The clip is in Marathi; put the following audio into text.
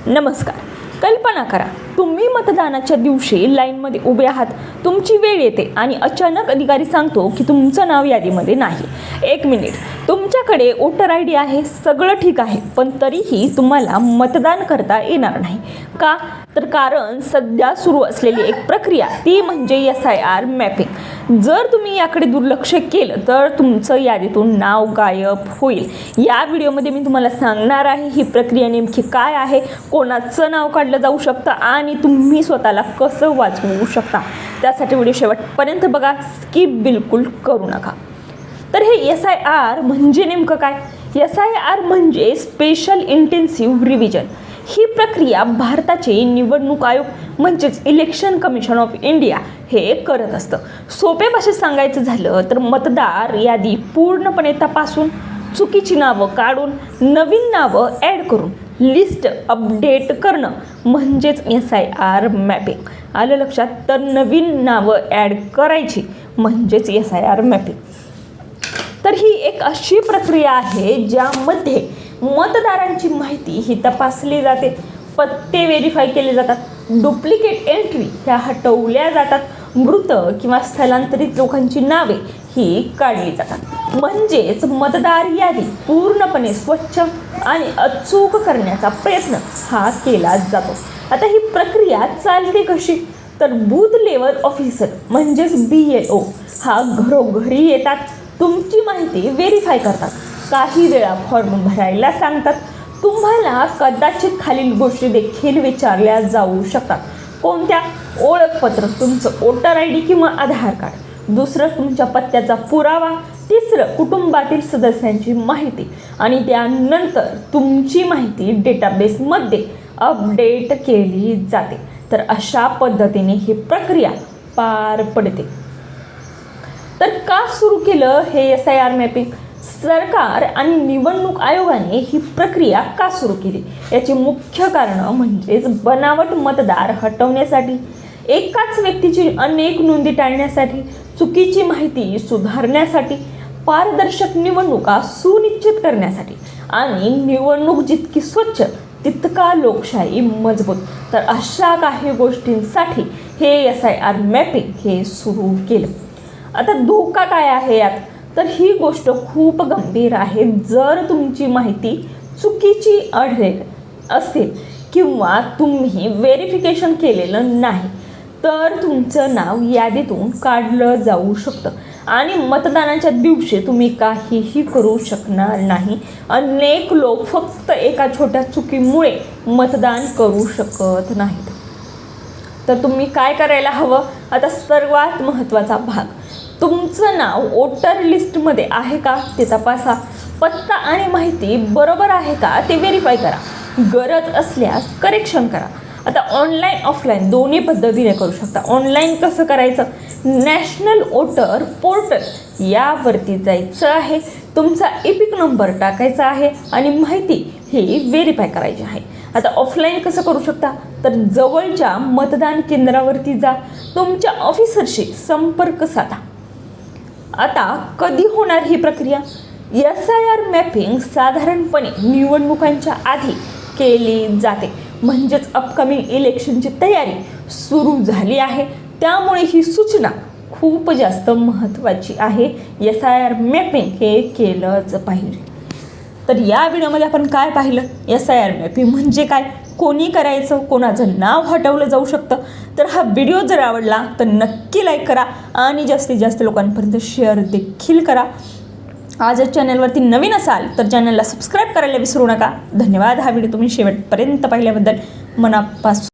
नमस्कार. कल्पना करा, तुम्ही मतदानाच्या दिवशी लाईनमध्ये उभे आहात. तुमची वेळ येते आणि अचानक अधिकारी सांगतो की तुमचं नाव यादीमध्ये नाही. 1 मिनिट. तुमच्याकडे वोटर ID आहे, सगळं ठीक आहे, पण तरीही तुम्हाला मतदान करता येणार नाही. का? तर कारण सध्या सुरू असलेली एक प्रक्रिया, ती म्हणजे SIR मॅपिंग. जर तुम्ही याकडे दुर्लक्ष केलं तर तुमचं यादीतून नाव गायब होईल. या व्हिडिओमध्ये मी तुम्हाला सांगणार आहे ही प्रक्रिया नेमकी काय आहे, कोणाचं नाव काढलं जाऊ शकतं आणि तुम्ही स्वतःला कसं वाचवू शकता. त्यासाठी व्हिडिओ शेवटपर्यंत बघा, स्किप बिलकुल करू नका. तर हे SIR म्हणजे नेमकं काय? SIR म्हणजे स्पेशल इंटेन्सिव्ह रिव्हिजन. ही प्रक्रिया भारताचे निवडणूक आयोग म्हणजेच इलेक्शन कमिशन ऑफ इंडिया हे करत असतं. सोप्या भाषेत सांगायचं झालं तर मतदार यादी पूर्णपणे तपासून, चुकीची नावं काढून, नवीन नावं ॲड करून लिस्ट अपडेट करणं म्हणजेच SIR मॅपिंग. आलं लक्षात? तर नवीन नावं ॲड करायची म्हणजेच SIR मॅपिंग. तर ही एक अशी प्रक्रिया आहे ज्यामध्ये मतदारांची माहिती ही तपासली जाते, पत्ते व्हेरीफाय केले जातात, डुप्लिकेट एंट्री ह्या हटवल्या जातात, मृत किंवा स्थलांतरित लोकांची नावे ही काढली जातात. म्हणजेच मतदार यादी पूर्णपणे स्वच्छ आणि अचूक करण्याचा प्रयत्न हा केला जातो. आता ही प्रक्रिया चालते कशी? तर बूथ लेवल ऑफिसर म्हणजेच BLO हा घरोघरी येतात, तुमची माहिती व्हेरीफाय करतात, काही वेळा फॉर्म भरायला सांगतात. तुम्हाला कदाचित खालील गोष्टी देखील विचारल्या जाऊ शकतात. कोणत्या? ओळखपत्र, तुमचं वोटर ID किंवा आधार कार्ड. दुसरं, तुमच्या पत्त्याचा पुरावा. तिसरं, कुटुंबातील सदस्यांची माहिती. आणि त्यानंतर तुमची माहिती डेटाबेसमध्ये अपडेट केली जाते. तर अशा पद्धतीने ही प्रक्रिया पार पडते. तर का सुरू केलं हे SIR मॅपिंग? सरकार आणि निवडणूक आयोगाने ही प्रक्रिया का सुरू केली? याची मुख्य कारणं म्हणजेच बनावट मतदार हटवण्यासाठी, एकाच व्यक्तीची अनेक नोंदी टाळण्यासाठी, चुकीची माहिती सुधारण्यासाठी, पारदर्शक निवडणुका सुनिश्चित करण्यासाठी आणि निवडणूक जितकी स्वच्छ तितका लोकशाही मजबूत. तर अशा काही गोष्टींसाठी हे SIR मॅपिंग हे सुरू केलं. आता धोका काय आहे यात? तर ही गोष्ट खूप गंभीर आहे. जर तुमची माहिती चुकीची आढळेल असेल किंवा तुम्ही व्हेरिफिकेशन केलेलं नाही तर तुमचं नाव यादीतून काढलं जाऊ शकतं आणि मतदानाच्या दिवशी तुम्ही काहीही करू शकणार नाही. अनेक लोक फक्त एका छोट्या चुकीमुळे मतदान करू शकत नाहीत. तर तुम्ही काय करायला हवं? आता सर्वात महत्त्वाचा भाग, तुमचं नाव वोटर लिस्टमध्ये आहे का ते तपासा. पत्ता आणि माहिती बरोबर आहे का ते व्हेरीफाय करा. गरज असल्यास करेक्शन करा. आता ऑनलाईन ऑफलाईन दोन्ही पद्धतीने करू शकता. ऑनलाईन कसं करायचं? नॅशनल वोटर पोर्टल यावरती जायचं आहे, तुमचा EPIC नंबर टाकायचा आहे आणि माहिती ही व्हेरीफाय करायची आहे. आता ऑफलाईन कसं करू शकता? तर जवळच्या मतदान केंद्रावरती जा, तुमच्या ऑफिसरशी संपर्क साधा. आता कधी होणार ही प्रक्रिया? SIR मॅपिंग साधारणपणे निवडणुकांच्या आधी केली जाते, म्हणजेच अपकमिंग इलेक्शनची तयारी सुरू झाली आहे. त्यामुळे ही सूचना खूप जास्त महत्त्वाची आहे. SIR मॅपिंग हे केलंच पाहिजे. तर या व्हिडिओमध्ये आपण काय पाहिलं? SIR मॅपिंग म्हणजे काय, कोणी करायचं, कोणाचं नाव हटवलं जाऊ शकतं. तर हा व्हिडिओ जर आवडला तर नक्की लाईक करा आणि जास्तीत जास्त लोकांपर्यंत शेअर देखील करा. आजच चॅनलवरती नवीन असाल तर चॅनलला सबस्क्राईब करायला विसरू नका. धन्यवाद. हा व्हिडिओ तुम्ही शेवटपर्यंत पाहिल्याबद्दल मनापासून